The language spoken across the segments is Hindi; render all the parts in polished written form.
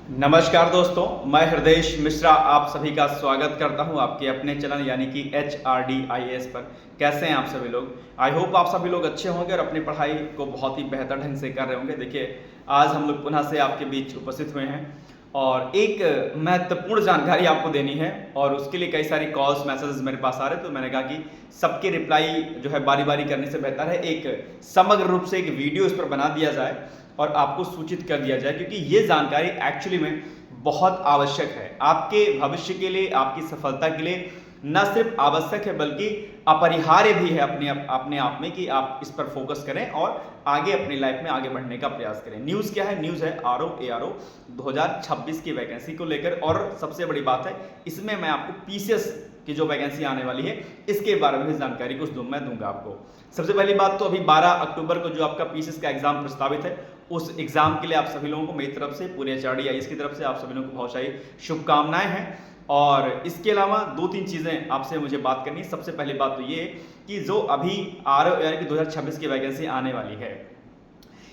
नमस्कार दोस्तों, मैं हृदयेश मिश्रा आप सभी का स्वागत करता हूं आपके अपने चैनल यानी कि HRDIAS पर। कैसे हैं आप सभी लोग? आई होप आप सभी लोग अच्छे होंगे और अपनी पढ़ाई को बहुत ही बेहतर ढंग से कर रहे होंगे। देखिए, आज हम लोग पुनः से आपके बीच उपस्थित हुए हैं और एक महत्वपूर्ण जानकारी आपको देनी है और उसके लिए कई सारी कॉल्स मैसेजेस मेरे पास आ रहे, तो मैंने कहा कि सबके रिप्लाई जो है बारी बारी करने से बेहतर है एक समग्र रूप से एक वीडियो इस पर बना दिया जाए और आपको सूचित कर दिया जाए, क्योंकि ये जानकारी एक्चुअली में बहुत आवश्यक है आपके भविष्य के लिए, आपकी सफलता के लिए। न सिर्फ आवश्यक है बल्कि अपरिहार्य भी है अपने आप में कि आप इस पर फोकस करें और आगे अपनी लाइफ में आगे बढ़ने का प्रयास करें। न्यूज़ क्या है? न्यूज़ है ARO 2026 की वैकेंसी को लेकर, और सबसे बड़ी बात है इसमें मैं आपको पीसीएस की जो वैकेंसी आने वाली है इसके बारे में जानकारी कुछ मैं दूंगा आपको। सबसे पहली बात तो अभी 12 अक्टूबर को जो आपका पीसीएस का एग्जाम प्रस्तावित है, उस एग्जाम के लिए आप सभी लोगों को मेरी तरफ से, पूरे HRDIAS की तरफ से आप सभी लोगों को बहुत सारी शुभकामनाएं हैं। और इसके अलावा दो तीन चीजें आपसे मुझे बात करनी है। सबसे पहली बात तो ये कि जो अभी ARO यानी कि 2026 की वैकेंसी आने वाली है,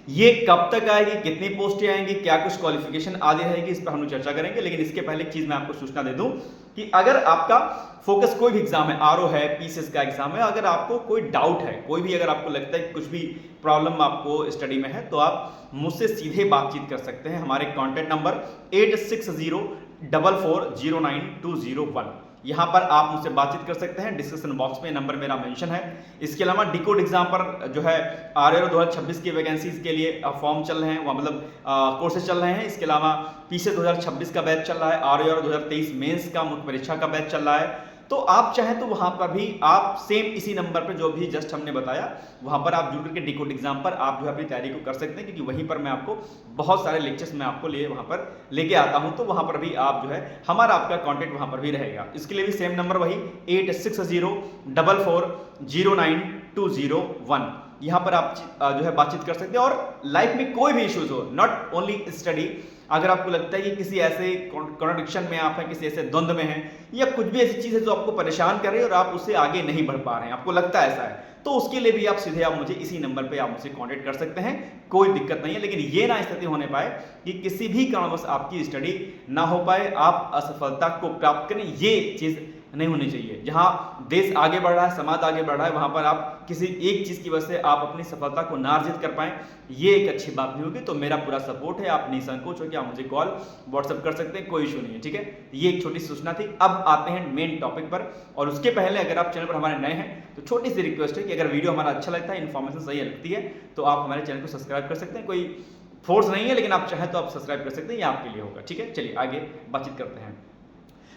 ये कब तक आएगी, कितनी पोस्टें आएंगी, क्या कुछ क्वालिफिकेशन आदि रहेगी, इस पर हम लोग चर्चा करेंगे। लेकिन इसके पहले एक चीज मैं आपको सूचना दे दूं कि अगर आपका फोकस कोई भी एग्जाम है, ARO है, पीसीएस का एग्जाम है, अगर आपको कोई डाउट है, कोई भी अगर आपको लगता है कि कुछ भी प्रॉब्लम आपको स्टडी में है, तो आप मुझसे सीधे बातचीत कर सकते हैं। हमारे कॉन्टैक्ट नंबर 8604409201, यहाँ पर आप मुझसे बातचीत कर सकते हैं। डिस्क्रिप्शन बॉक्स में नंबर मेरा मेंशन है। इसके अलावा डिकोड एग्जाम पर जो है ARO 2026 की वैकेंसीज के लिए फॉर्म चल रहे हैं, वह मतलब कोर्सेज चल रहे हैं। इसके अलावा पीसीएस 2026 का बैच चल रहा है, ARO 2023 मेंस का मुख्य परीक्षा का बैच चल रहा है। तो आप चाहें तो वहां पर भी आप सेम इसी नंबर पर जो भी जस्ट हमने बताया, वहां पर आप जुड़ करके डिकोड एग्जाम पर आप जो है अपनी तैयारी को कर सकते हैं, क्योंकि वहीं पर मैं आपको बहुत सारे लेक्चर्स में आपको लिए वहां पर लेके आता हूं। तो वहां पर भी आप जो है हमारा आपका कॉन्टेक्ट वहां पर भी रहेगा। इसके लिए भी सेम नंबर वही 8604409201, यहाँ पर आप जो है बातचीत कर सकते हैं। और लाइफ में कोई भी इश्यूज हो, नॉट ओनली स्टडी, अगर आपको लगता है कि किसी ऐसे कॉन्ट्रडिक्शन में आप हैं, किसी ऐसे द्वंद्व में हैं, या कुछ भी ऐसी चीज है जो आपको परेशान कर रही है और आप उससे आगे नहीं बढ़ पा रहे हैं, आपको लगता है ऐसा है, तो उसके लिए भी आप सीधे आप मुझे इसी नंबर पे आप मुझसे कांटेक्ट कर सकते हैं। कोई दिक्कत नहीं है। लेकिन ये ना स्थिति होने पाए कि किसी भी कारणवश आपकी स्टडी ना हो पाए, आप असफलता को प्राप्त करें, ये चीज नहीं होनी चाहिए। जहां देश आगे बढ़ रहा है, समाज आगे बढ़ रहा है, वहां पर आप किसी एक चीज की वजह से आप अपनी सफलता को ना अर्जित कर पाए, ये एक अच्छी बात नहीं होगी। तो मेरा पूरा सपोर्ट है, आप निसंकोच हो कि आप मुझे कॉल व्हाट्सएप कर सकते हैं, कोई इशू नहीं है, ठीक है। ये एक छोटी सूचना थी। अब आते हैं मेन टॉपिक पर, और उसके पहले अगर आप चैनल पर हमारे नए हैं तो छोटी सी रिक्वेस्ट है कि अगर वीडियो हमारा अच्छा लगता है, इन्फॉर्मेशन सही लगती है, तो आप हमारे चैनल को सब्सक्राइब कर सकते हैं। कोई फोर्स नहीं है, लेकिन आप चाहें तो आप सब्सक्राइब कर सकते हैं, ये आपके लिए होगा, ठीक है। चलिए आगे बातचीत करते हैं।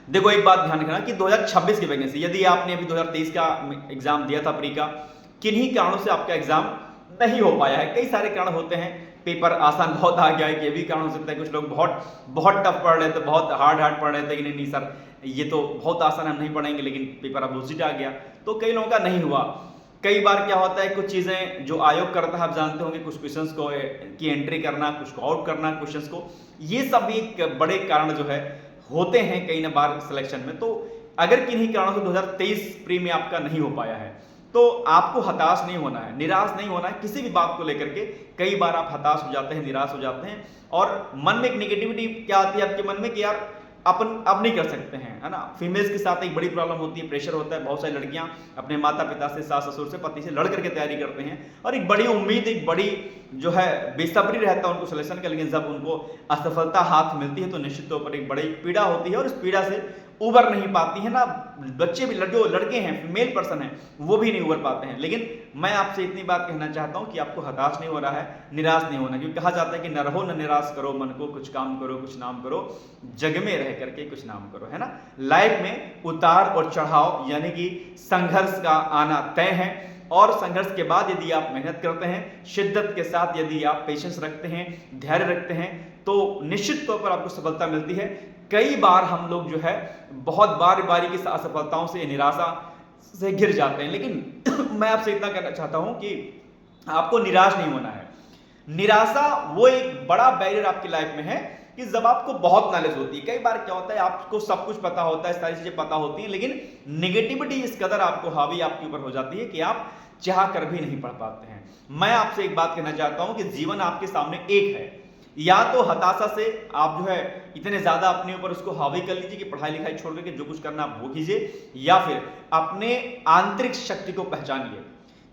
देखो, एक बात ध्यान रखना कि 2026 की वैकेंसी, यदि आपने अभी 2023 का एग्जाम दिया था प्री का, किन्हीं कारणों से आपका एग्जाम नहीं हो पाया है, कई सारे कारण होते हैं, पेपर आसान बहुत आ गया है, कि ये भी कारण हो सकता है, कुछ लोग बहुत बहुत टफ पढ़ रहे थे, बहुत हार्ड पढ़ रहे थे कि नहीं सर ये तो बहुत आसान हम नहीं पढ़ेंगे, लेकिन पेपर अब उसी आ गया, तो कई लोगों का नहीं हुआ। कई बार क्या होता है, कुछ चीजें जो आयोग करता है, आप जानते होंगे, कुछ क्वेश्चंस को की एंट्री करना, कुछ को आउट करना क्वेश्चंस को, ये सब एक बड़े कारण जो है होते हैं कई न बार सिलेक्शन में। तो अगर किन्हीं कारणों से 2023 प्री में आपका नहीं हो पाया है, तो आपको हताश नहीं होना है, निराश नहीं होना है किसी भी बात को लेकर के। कई बार आप हताश हो जाते हैं, निराश हो जाते हैं, और मन में एक निगेटिविटी क्या आती है आपके मन में कि यार अपन अब नहीं कर सकते हैं, है ना। फीमेल्स के साथ एक बड़ी प्रॉब्लम होती है, प्रेशर होता है। बहुत सारी लड़कियां अपने माता पिता से, सास ससुर से, पति से लड़ करके तैयारी करते हैं, और एक बड़ी उम्मीद, एक बड़ी जो है बेसब्री रहता है उनको सिलेक्शन का, लेकिन जब उनको असफलता हाथ मिलती है तो निश्चित तौर पर एक बड़ी पीड़ा होती है, और इस पीड़ा से उबर नहीं पाती है ना। बच्चे भी, जो लड़के हैं, फीमेल पर्सन हैं, वो भी नहीं उबर पाते हैं। लेकिन मैं आपसे इतनी बात कहना चाहता हूं कि आपको हताश नहीं हो रहा है, निराश नहीं होना, क्योंकि कहा जाता है कि न रहो न निराश करो मन को, कुछ काम करो कुछ नाम करो, जग में रह करके कुछ नाम करो, है ना। लाइफ में उतार और चढ़ाव यानी कि संघर्ष का आना तय है, और संघर्ष के बाद यदि आप मेहनत करते हैं, शिद्दत के साथ यदि आप पेशेंस रखते हैं, धैर्य रखते हैं, तो निश्चित तौर पर आपको सफलता मिलती है। कई बार हम लोग जो है बहुत बारी की असफलताओं से, निराशा से घिर जाते हैं, लेकिन मैं आपसे इतना कहना चाहता हूं कि आपको निराश नहीं होना है। निराशा वो एक बड़ा बैरियर आपकी लाइफ में है कि जब आपको बहुत नॉलेज होती है, कई बार क्या होता है आपको सब कुछ पता होता है, सारी चीजें पता होती हैं, लेकिन नेगेटिविटी इस कदर आपको हावी आपके ऊपर हो जाती है कि आप चाह कर भी नहीं पढ़ पाते हैं। मैं आपसे एक बात कहना चाहता हूं कि जीवन आपके सामने एक है, या तो हताशा से आप जो है इतने ज्यादा अपने ऊपर उसको हावी कर लीजिए कि पढ़ाई लिखाई छोड़ करके जो कुछ करना आप वो कीजिए, या फिर अपने आंतरिक शक्ति को पहचानिए।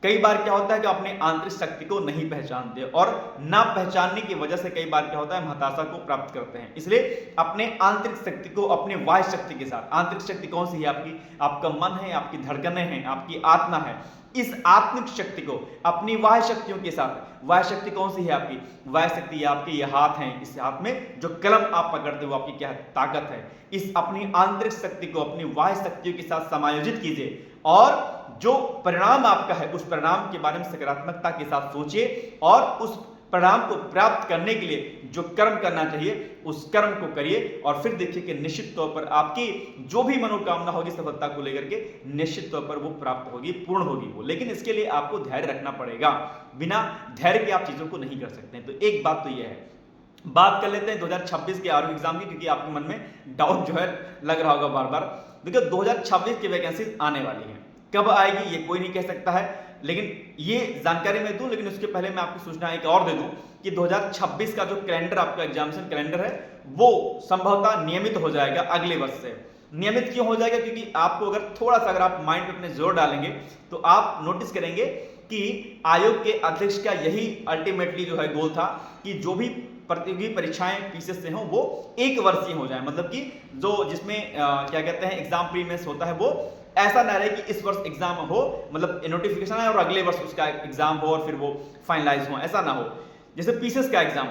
कई बार क्या होता है कि अपने आंतरिक शक्ति को नहीं पहचानते, और ना पहचानने की वजह से कई बार क्या होता है हम हताशा को प्राप्त करते हैं। इसलिए अपने आंतरिक शक्ति को अपने बाह्य शक्ति के साथ, आंतरिक शक्ति कौन सी है आपकी, आपका मन है, आपकी धड़कनें हैं, आपकी आत्मा है, इस आत्मिक शक्ति को अपनी बाह्य शक्तियों के साथ, बाह्य शक्ति कौन सी है आपकी, बाह्य शक्ति आपके ये हाथ हैं, इस हाथ में जो कलम आप पकड़ते हो आपकी क्या ताकत है, इस अपनी आंतरिक शक्ति को अपनी बाह्य शक्तियों के साथ समायोजित कीजिए, और जो परिणाम आपका है उस परिणाम के बारे में सकारात्मकता के साथ सोचिए, और उस परिणाम को प्राप्त करने के लिए जो कर्म करना चाहिए उस कर्म को करिए, और फिर देखिए कि निश्चित तौर पर आपकी जो भी मनोकामना होगी सफलता को लेकर के निश्चित तौर पर वो प्राप्त होगी, पूर्ण होगी वो। लेकिन इसके लिए आपको धैर्य रखना पड़ेगा, बिना धैर्य के आप चीजों को नहीं कर सकते हैं। तो एक बात तो यह है। बात कर लेते हैं 2026 के आरओ एग्जाम की, क्योंकि आपके मन में डाउट जो है लग रहा होगा बार बार। देखिए 2026 की वैकेंसी आने वाली है, कब आएगी ये कोई नहीं कह सकता है, लेकिन ये जानकारी मैं दूं, लेकिन उसके पहले मैं आपको सूचना एक और दे दूं कि 2026 का जो कैलेंडर आपका एग्जामिनेशन कैलेंडर है वो संभवतः नियमित हो जाएगा अगले वर्ष से। नियमित क्यों हो जाएगा, क्योंकि आपको अगर थोड़ा सा अगर आप माइंड पे अपने जोर डालेंगे तो आप नोटिस करेंगे कि आयोग के अध्यक्ष का यही अल्टीमेटली जो है गोल था कि जो भी प्रतियोगी परीक्षाएं पीसीएस से हों वो एक वर्षीय हो जाए, मतलब कि जो जिसमें क्या कहते हैं एग्जाम प्रीमियस होता है वो ऐसा ना रहे कि इस वर्ष एग्जाम हो, मतलब नोटिफिकेशन है और अगले वर्ष उसका एग्जाम हो और फिर वो फाइनलाइज हो, ऐसा ना हो। जैसे पीसीएस का एग्जाम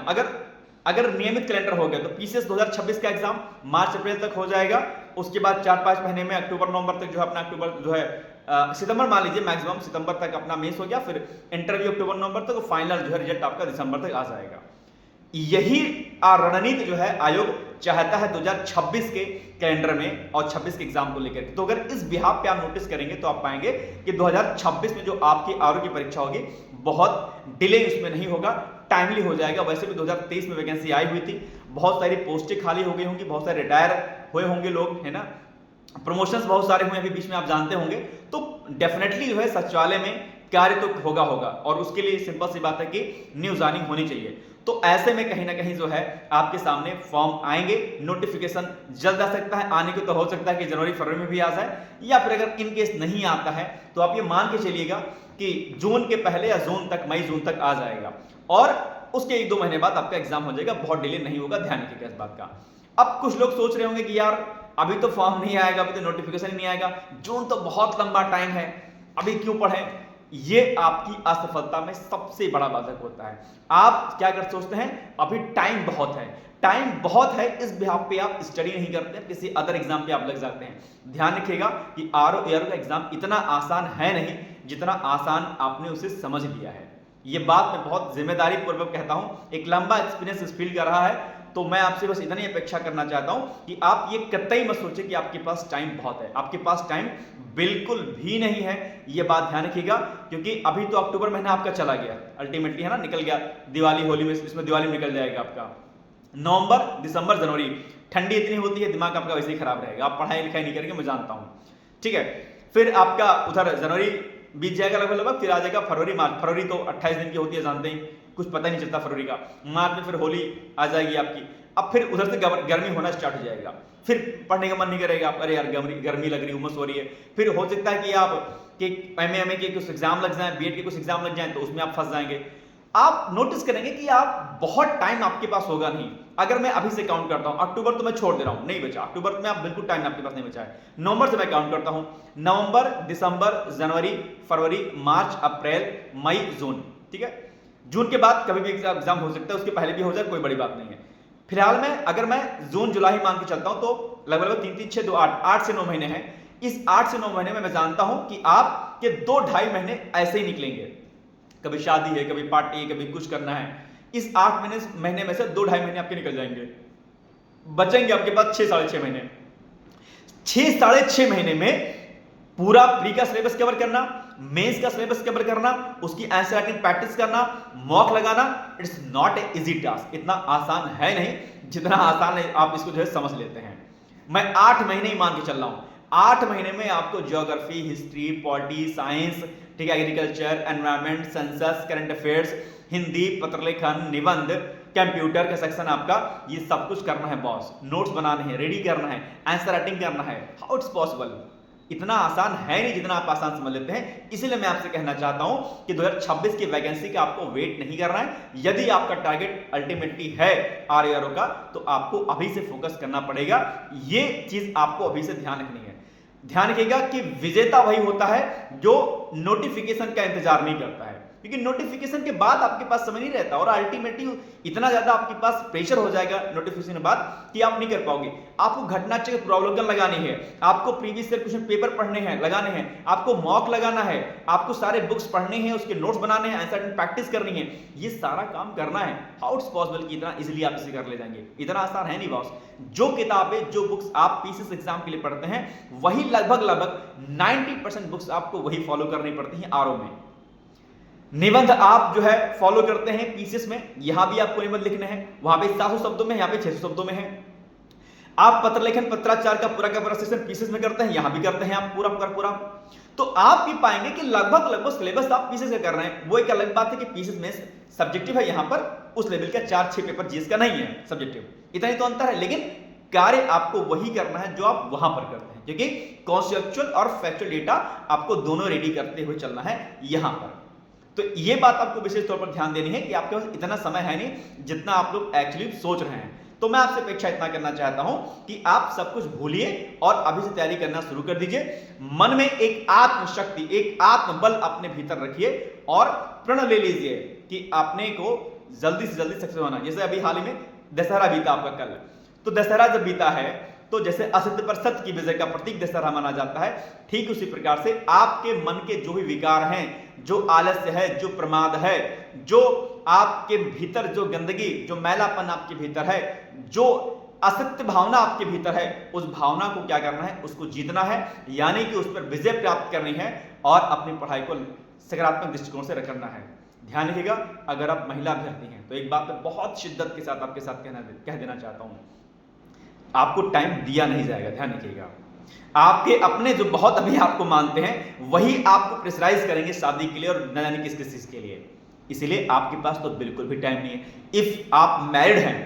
अगर नियमित कैलेंडर हो गया तो पीसीएस 2026 का एग्जाम मार्च अप्रैल तक हो जाएगा, उसके बाद 4-5 महीने में अक्टूबर नवंबर तक जो है अपना अक्टूबर जो है सितंबर मान लीजिए मैक्सिमम सितंबर तक अपना मेंस हो गया, फिर इंटरव्यू अक्टूबर नवंबर तक, फाइनल जो है रिजल्ट आपका दिसंबर तक आ जाएगा। यही रणनीति जो है आयोग चाहता है 2026 के कैलेंडर में और 26 के एग्जाम को लेकर। तो अगर इस बिहाफ पे आप नोटिस करेंगे तो आप पाएंगे कि 2026 में जो आपकी आरओ की परीक्षा होगी बहुत डिले उसमें नहीं होगा, टाइमली हो जाएगा। वैसे भी 2023 में वैकेंसी आई हुई थी, बहुत सारी पोस्टें खाली हो गई होंगी, बहुत सारे रिटायर हुए होंगे लोग, है ना, प्रमोशंस बहुत सारे हुए अभी बीच में आप जानते होंगे। तो डेफिनेटली जो है सचिवालय में कार्य तो होगा और उसके लिए सिंपल सी बात है कि न्यू जॉइनिंग होनी चाहिए। तो ऐसे में कहीं ना कहीं जो है आपके सामने फॉर्म आएंगे, नोटिफिकेशन जल्द आ सकता है, आने को तो हो सकता है कि जनवरी फरवरी में भी आ जाए, या फिर अगर इन केस नहीं आता है तो आप ये मान के चलिएगा कि जून के पहले या जून तक, मई जून तक आ जाएगा, और उसके 1-2 महीने बाद आपका एग्जाम हो जाएगा। बहुत डिले नहीं होगा, ध्यान रखिएगा इस बात का। अब कुछ लोग सोच रहे होंगे कि यार अभी तो फॉर्म नहीं आएगा, अभी तो नोटिफिकेशन नहीं आएगा, जून तो बहुत लंबा टाइम है, अभी क्यों पढ़ें। ये आपकी असफलता में सबसे बड़ा बाधक होता है। आप क्या कर सोचते हैं अभी टाइम बहुत है, टाइम बहुत है, इस बिहाफ पे आप स्टडी नहीं करते, किसी अदर एग्जाम पे आप लग जाते हैं। ध्यान रखिएगा कि आरओ एआरओ का एग्जाम इतना आसान है नहीं जितना आसान आपने उसे समझ लिया है। ये बात मैं बहुत जिम्मेदारी पूर्वक कहता हूं, एक लंबा एक्सपीरियंस इस फील्ड का रहा है, तो मैं आपसे बस इतनी अपेक्षा करना चाहता हूं कि आप ये कतई मत सोचिए कि आपके पास टाइम बहुत है, आपके पास टाइम बिल्कुल भी नहीं है। ये बात ध्यान रखिएगा, क्योंकि अभी तो अक्टूबर महीना आपका चला गया अल्टीमेटली, है ना, निकल गया, दिवाली होली में, इसमें दिवाली में निकल जाएगा आपका। नवंबर दिसंबर जनवरी ठंडी इतनी होती है, दिमाग आपका वैसे ही खराब रहेगा, आप पढ़ाई लिखाई नहीं करेंगे, मैं जानता हूं, ठीक है। फिर आपका उधर जनवरी बीत जाएगा लगभग, फिर आ जाएगा फरवरी मार्च। फरवरी तो 28 दिन की होती है, जानते हैं, कुछ पता ही नहीं चलता फरवरी का। मार्च में फिर होली आ जाएगी आपकी, अब फिर उधर से गर्मी होना स्टार्ट हो जाएगा, फिर पढ़ने का मन नहीं करेगा, अरे यार गर्मी लग रही, उमस हो रही है। फिर हो सकता है कि आप एमए के कुछ एग्जाम लग जाए, बीएड के कुछ एग्जाम लग जाए, तो उसमें आप फंस जाएंगे। आप नोटिस करेंगे कि आप बहुत टाइम आपके पास होगा नहीं। अगर मैं अभी से काउंट करता हूं, अक्टूबर तो मैं छोड़ दे रहा हूं, नहीं बचा, अक्टूबर में आप बिल्कुल टाइम आपके पास नहीं बचा है। नवंबर से मैं काउंट करता हूं, नवंबर दिसंबर जनवरी फरवरी मार्च अप्रैल मई जून, ठीक है। जून के बाद कभी भी एग्जाम हो सकता है, उसके पहले भी हो जाए, कोई बड़ी बात नहीं है। फिलहाल में अगर मैं जून जुलाई मान के चलता हूं तो लगभग 3-3 6 2 8 से 9 महीने हैं। इस 8 से 9 महीने में मैं जानता हूं कि आपके 2-2.5 महीने ऐसे ही निकलेंगे, कभी शादी है, कभी पार्टी है, कभी कुछ करना है। इस 8 महीने में से 2-2.5 महीने आपके निकल जाएंगे, बचेंगे आपके पास 6-6.5 महीने। 6-6.5 महीने में पूरा प्री का सिलेबस कवर करना, मेंस का सिलेबस कवर करना, उसकी आंसर राइटिंग प्रैक्टिस करना, मॉक लगाना, it's not a easy task. इतना आसान है नहीं जितना आसान है आप इसको जो है समझ लेते हैं। मैं 8 महीने ही मान के चल रहा हूं, 8 महीने में आपको ज्योग्राफी, हिस्ट्री, पॉलिटी, साइंस, ठीक है, agriculture, environment, census, current affairs, Hindi, पत्रलेखन, निबंध, कंप्यूटर का सेक्शन आपका, ये सब कुछ करना है बॉस, नोट्स बनाने हैं, रेडी करना है, आंसर राइटिंग करना है। How it's possible? इतना आसान है नहीं जितना आप आसान समझ लेते हैं। इसलिए मैं आपसे कहना चाहता हूं कि 2026 की वैकेंसी का आपको वेट नहीं करना है। यदि आपका टारगेट अल्टीमेटली है आरआरओ का, तो आपको अभी से फोकस करना पड़ेगा। ये चीज आपको अभी से ध्यान रखनी है। ध्यान रखिएगा कि विजेता वही होता है जो नोटिफिकेशन का इंतजार नहीं करता है, क्योंकि नोटिफिकेशन के बाद आपके पास समय नहीं रहता और अल्टीमेटली इतना ज्यादा आपके पास प्रेशर हो जाएगा नोटिफिकेशन के बाद कि आप नहीं कर पाओगे। आपको घटना चक्र प्रॉब्लम लगानी है, आपको प्रीवियस ईयर क्वेश्चन पेपर पढ़ने हैं, लगाने हैं, आपको मॉक लगाना है, आपको सारे बुक्स पढ़ने हैं, उसके नोट्स बनाने हैं, आंसर प्रैक्टिस करनी है, ये सारा काम करना है। हाउ इट्स पॉसिबल कि इतना इजीली आप इसे कर ले जाएंगे? इतना आसान है नहीं बॉस। जो किताबें, जो बुक्स आप पीसीएस एग्जाम के लिए पढ़ते हैं, वही लगभग 90% बुक्स आपको वही फॉलो करनी पड़ती हैं आरओ में। निबंध आप जो है फॉलो करते हैं पीसीएस में, यहां भी आपको निबंध लिखने हैं, वहां पे 700 शब्दों में, यहां पे 600 शब्दों में है। आप पत्र लेखन पत्राचार का पूरा सेशन पीसीएस में करते हैं, यहां भी करते हैं आप पूरा। तो आप भी पाएंगे कि लगभग सिलेबस आप पीसीएस का कर रहे हैं। वो एक अलग बात है कि पीसीएस में सब्जेक्टिव है, यहां पर उस लेवल का 4-6 पेपर जीएस का नहीं है सब्जेक्टिव, इतना ही तो अंतर है। लेकिन कार्य आपको वही करना है जो आप वहां पर करते हैं, क्योंकि कॉन्सेप्चुअल और फैक्चुअल डेटा आपको दोनों रेडी करते हुए चलना है यहां पर। तो ये बात आपको विशेष तौर पर ध्यान देनी है कि आपके पास इतना समय है नहीं जितना आप लोग एक्चुअली सोच रहे हैं। तो मैं आपसे अपेक्षा इतना करना चाहता हूं कि आप सब कुछ भूलिए और अभी से तैयारी करना शुरू कर दीजिए। मन में एक आत्मशक्ति, एक आत्मबल अपने भीतर रखिए और प्रण ले लीजिए कि अपने को जल्दी से जल्दी सक्सेस होना। जैसे अभी हाल ही में दशहरा बीता आपका कल, तो दशहरा जब बीता है तो जैसे असत्य पर सत्य की विजय का प्रतीक दशहरा माना जाता है, ठीक उसी प्रकार से आपके मन के जो भी विकार हैं, जो आलस्य है, जो प्रमाद है, जो आपके भीतर जो गंदगी, जो मैलापन आपके भीतर है, जो असत्य भावना आपके भीतर है, उस भावना को क्या करना है? उसको जीतना है, यानी कि उस पर विजय प्राप्त करनी है और अपनी पढ़ाई को सकारात्मक दृष्टिकोण से रखना है। ध्यान रखिएगा, अगर आप महिला अभ्यर्थी हैं तो एक बात मैं बहुत शिद्दत के साथ आपके साथ कह देना चाहता हूं, आपको टाइम दिया नहीं जाएगा। ध्यान रखिएगा, आपके अपने जो बहुत अभी आपको मानते हैं वही आपको प्रेशराइज करेंगे शादी के लिए और न जाने किस किस चीज के लिए। इसलिए आपके पास तो बिल्कुल भी टाइम नहीं है। इफ आप मैरिड हैं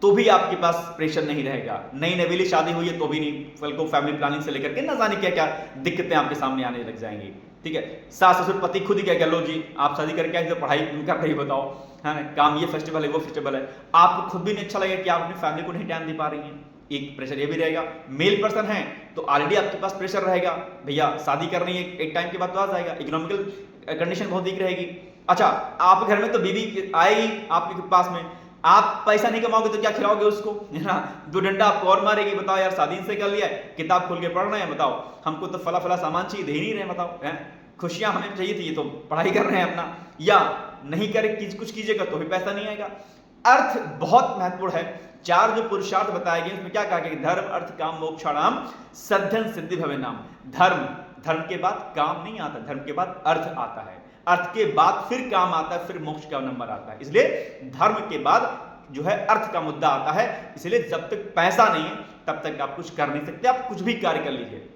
तो भी आपके पास प्रेशर नहीं रहेगा, नई नवेली शादी हुई है तो भी नहीं, कल को फैमिली प्लानिंग से लेकर के न जाने क्या क्या दिक्कतें आपके सामने आने लग जाएंगी। ठीक है, सास ससुर पति खुद ही क्या कह लो जी आप शादी करके आए तो पढ़ाई कर रही बताओ, है ना, काम ये फेस्टिवल है वो फेस्टिवल है, आपको खुद भी नहीं अच्छा लगेगा कि आप अपनी फैमिली को नहीं टाइम दे पा रही हैं। एक प्रेशर ये भी रहेगा। मेल पर्सन है तो ऑलरेडी आपके पास प्रेशर रहेगा, भैया शादी करनी है, एक टाइम के बाद तो आ जाएगा, इकोनॉमिकल कंडीशन बहुत वीक रहेगी। अच्छा, आप घर में तो बीवी आएगी आपके पास में, आप पैसा नहीं कमाओगे तो क्या खिलाओगे उसको, है ना, 2 डंडा आपको और मारेगी। बताओ यार, शादी से कर लिया है, किताब खोल के पढ़ रहे हैं, बताओ हमको तो फला फला सामान चाहिए, दे ही नहीं रहे, बताओ है, खुशियां हमें चाहिए थी, ये तो पढ़ाई कर रहे हैं अपना, या नहीं करे कुछ कीजिएगा तो भी पैसा नहीं आएगा। अर्थ बहुत महत्वपूर्ण है। 4 जो पुरुषार्थ बताए गए उसमें क्या कहा गया? धर्म अर्थ काम मोक्षाणाम सद्धन सिद्धि भवे नाम। धर्म के बाद काम नहीं आता, धर्म के बाद अर्थ आता है, अर्थ के बाद फिर काम आता है, फिर मोक्ष का नंबर आता है। इसलिए धर्म के बाद जो है अर्थ का मुद्दा आता है। इसलिए जब तक पैसा नहीं है तब तक आप कुछ कर नहीं सकते। आप कुछ भी कार्य कर लीजिए,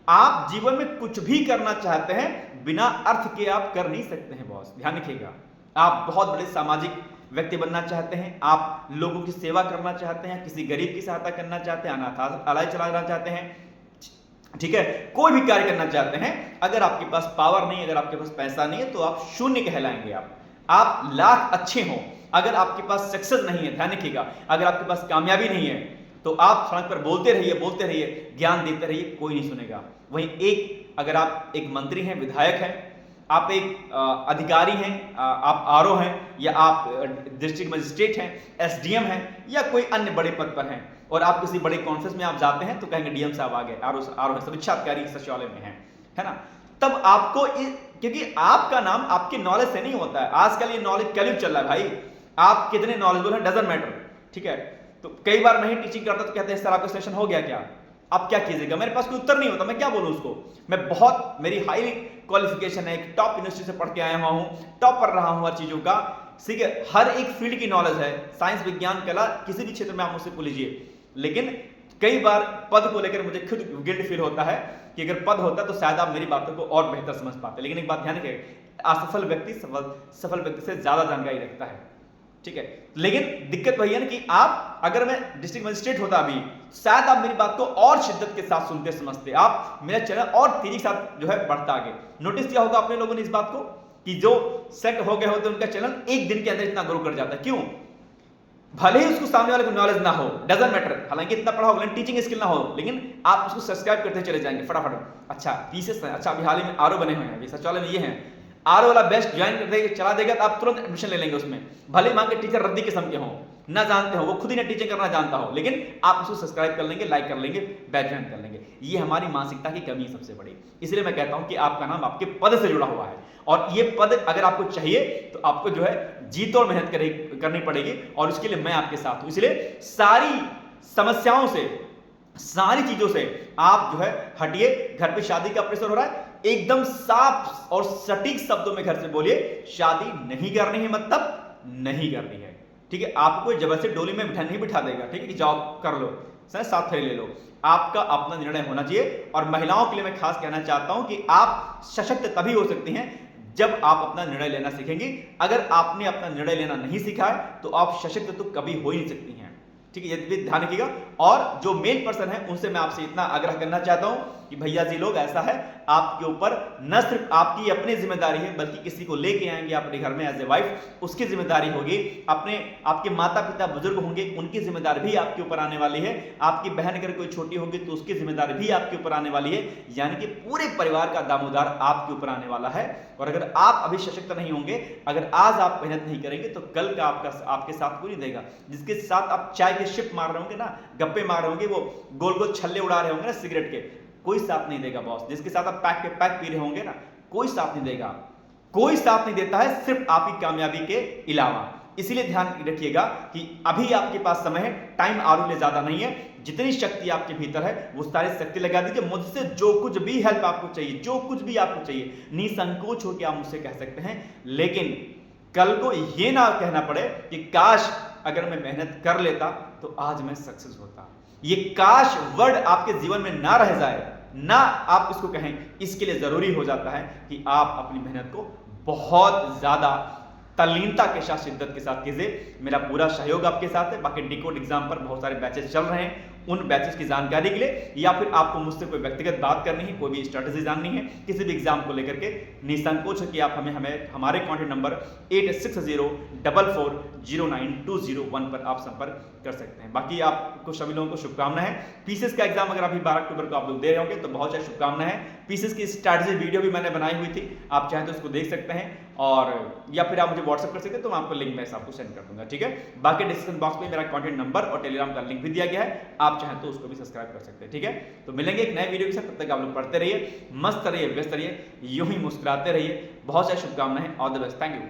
आप जीवन में कुछ भी करना चाहते हैं बिना अर्थ के आप कर नहीं सकते हैं बॉस, ध्यान रखिएगा। आप बहुत बड़े सामाजिक व्यक्ति बनना चाहते हैं, आप लोगों की सेवा करना चाहते हैं, किसी गरीब की सहायता करना चाहते हैं, अनाथालय चलाना चाहते हैं, ठीक है, कोई भी कार्य करना चाहते हैं, अगर आपके पास पावर नहीं, अगर आपके पास पैसा नहीं है तो आप शून्य कहलाएंगे। आप लाख अच्छे हो, अगर आपके पास सक्सेस नहीं है, ध्यान रखिएगा, अगर आपके पास कामयाबी नहीं है तो आप सड़क पर बोलते रहिए, ज्ञान देते रहिए, कोई नहीं सुनेगा। वहीं अगर आप एक मंत्री हैं, विधायक हैं, आप एक अधिकारी हैं, आप आरओ हैं, या आप डिस्ट्रिक्ट मजिस्ट्रेट हैं, एसडीएम हैं, या कोई अन्य बड़े पद पर हैं, और आप किसी बड़े कॉन्फ्रेंस में आप जाते हैं तो कहेंगे डीएम साहब आ गए, आरओ समीक्षा अधिकारी सचिवालय में है ना, तब आपको, क्योंकि आपका नाम आपके नॉलेज से नहीं होता है। आजकल ये नॉलेज कैल्यूट चल रहा है भाई, आप कितने नॉलेजेबल हैं डजंट मैटर, ठीक है। तो कई बार मैं ही टीचिंग करता तो कहते हैं सर आपका सिलेक्शन हो गया क्या, आप क्या कीजिएगा, मेरे पास कोई उत्तर नहीं होता, मैं क्या बोलूं उसको। मेरी हाई क्वालिफिकेशन है, एक टॉप यूनिवर्सिटी से पढ़ के आया हुआ हूं, टॉप पर रहा हूं हर चीजों का, ठीक है, हर एक फील्ड की नॉलेज है, साइंस विज्ञान कला किसी भी क्षेत्र में आप मुझसे पूछ लीजिए। लेकिन कई बार पद को लेकर मुझे खुद गिल्ट फील होता है कि अगर पद होता तो शायद आप मेरी बातों को और बेहतर समझ पाते। लेकिन एक बात ध्यान रखिए, असफल व्यक्ति सफल व्यक्ति से ज्यादा जानकारी रखता है, ठीक है। लेकिन दिक्कत वही है ना कि आप, अगर मैं डिस्ट्रिक्ट मजिस्ट्रेट होता अभी, शायद आप मेरी बात को और शिद्दत के साथ सुनते समझते, आप मेरा चैनल और तेजी के साथ जो है बढ़ता आगे। नोटिस किया होगा आपने लोगों ने इस बात को कि जो सेट हो गए होते उनका चैनल एक दिन के अंदर इतना ग्रो कर जाता है। क्यों? भले ही उसको सामने वाले को नॉलेज ना हो, डजंट मैटर, हालांकि इतना पढ़ा होगा, टीचिंग स्किल ना हो, लेकिन आप उसको सब्सक्राइब करते चले जाएंगे फटाफट। अच्छा पीसेस है, अच्छा अभी हाल ही में आरओ बने हुए हैं, अभी सचिवालय में ये हैं, आरओ वाला बेस्ट ज्वाइन कर देगा, चला देगा तो आप तुरंत एडमिशन ले लेंगे उसमें। भले वहां के टीचर रद्दी किस्म के हों, ना जानते हो, वो खुद ही ना टीचिंग करना जानता हो, लेकिन आप उसको सब्सक्राइब कर लेंगे, लाइक कर लेंगे, बैच ज्वाइन कर लेंगे। ये हमारी मानसिकता की कमी सबसे बड़ी। इसलिए मैं कहता हूं कि आपका नाम आपके पद से जुड़ा हुआ है, और ये पद अगर आपको चाहिए तो आपको जो है जी तोड़ मेहनत करनी पड़ेगी, और उसके लिए मैं आपके साथ हूं। इसलिए सारी समस्याओं से, सारी चीजों से आप जो है हटिए। घर पे शादी का प्रेशर हो रहा है, एकदम साफ और सटीक शब्दों में घर से बोलिए, शादी नहीं करनी है, मतलब नहीं करनी है, ठीक है। आपको जबरदस्ती डोली में नहीं बिठा देगा, ठीक है, कि जॉब कर लो, साथ फेरे ले लो। आपका अपना निर्णय होना चाहिए। और महिलाओं के लिए मैं खास कहना चाहता हूं कि आप सशक्त तभी हो सकती हैं जब आप अपना निर्णय लेना सीखेंगी। अगर आपने अपना निर्णय लेना नहीं सीखा है तो आप सशक्त तो कभी हो ही नहीं सकती हैं, ठीक है, ये भी ध्यान रखिएगा। और जो मेल पर्सन है उनसे मैं आपसे इतना आग्रह करना चाहता हूं कि भैया जी लोग, ऐसा है आपके ऊपर न सिर्फ आपकी अपनी जिम्मेदारी है, बल्कि किसी को लेके आएंगे अपने घर में एज ए वाइफ, उसकी जिम्मेदारी होगी। अपने आपके माता पिता बुजुर्ग होंगे, उनकी जिम्मेदारी भी आपके ऊपर आने वाली है। आपकी बहन अगर कोई छोटी होगी तो उसकी जिम्मेदारी भी आपके ऊपर आने वाली है, यानी कि पूरे परिवार का दामोदार आपके ऊपर आने वाला है। और अगर आप अभी सशक्त नहीं होंगे, अगर आज आप मेहनत नहीं करेंगे, तो कल का आपके साथ कोई नहीं देगा। जिसके साथ आप चाय के शिप मार रहे होंगे ना, गप्पे मार रहे होंगे, वो गोल गोल छल्ले उड़ा रहे होंगे ना सिगरेट के, कोई साथ नहीं देगा बॉस। जिसके साथ आप पैक के पैक पी रहे होंगे ना, कोई साथ नहीं देगा, कोई साथ नहीं देता है, सिर्फ आपकी कामयाबी के अलावा। इसीलिए ध्यान रखिएगा कि अभी आपके पास समय है, टाइम आगे ले ज्यादा नहीं है। जितनी शक्ति आपके भीतर है वो सारी शक्ति लगा दीजिए। मुझसे जो कुछ भी हेल्प आपको चाहिए, जो कुछ भी आपको चाहिए, निसंकोच होकर आप मुझसे कह सकते हैं। लेकिन कल को ये ना कहना पड़े कि काश अगर मैं मेहनत कर लेता तो आज मैं सक्सेस होता। ये काश वर्ड आपके जीवन में ना रह जाए, ना आप इसको कहें। इसके लिए जरूरी हो जाता है कि आप अपनी मेहनत को बहुत ज्यादा तल्लीनता के साथ, शिद्दत के साथ कीजिए। मेरा पूरा सहयोग आपके साथ है। बाकी डिकोड एग्जाम पर बहुत सारे बैचेस चल रहे हैं, उन बैचेस की जानकारी के लिए, या फिर आपको मुझसे कोई व्यक्तिगत बात करनी है, कोई भी स्ट्रेटेजी जाननी है किसी भी एग्जाम को लेकर के, निसंकोच हो कि आप हमें हमारे कॉन्टैक्ट नंबर 860444092001 पर आप संपर्क कर सकते हैं। बाकी आपको सभी लोगों को शुभकामनाएं। पीसीएस का एग्जाम अगर अभी 12 अक्टूबर को आप लोग दे रहे होंगे तो बहुत सारी शुभकामनाएं हैं। पीसीएस की स्ट्रेटेजी वीडियो भी मैंने बनाई हुई थी, आप चाहें तो उसको देख सकते हैं, और या फिर आप मुझे व्हाट्सएप कर सकते हैं, तो मैं आपको लिंक मैं आपको सेंड कर दूंगा, ठीक है। बाकी डिस्क्रिप्शन बॉक्स में मेरा कॉन्टैक्ट नंबर और टेलीग्राम का लिंक भी दिया गया है, आप चाहें तो उसको भी सब्सक्राइब कर सकते हैं, ठीक है। तो मिलेंगे एक नए वीडियो के साथ, तब तक आप लोग पढ़ते रहिए, मस्त रहिए, व्यस्त रहिए, यूं ही मुस्कुराते रहिए। बहुत सारी शुभकामनाएं, all the best, thank you.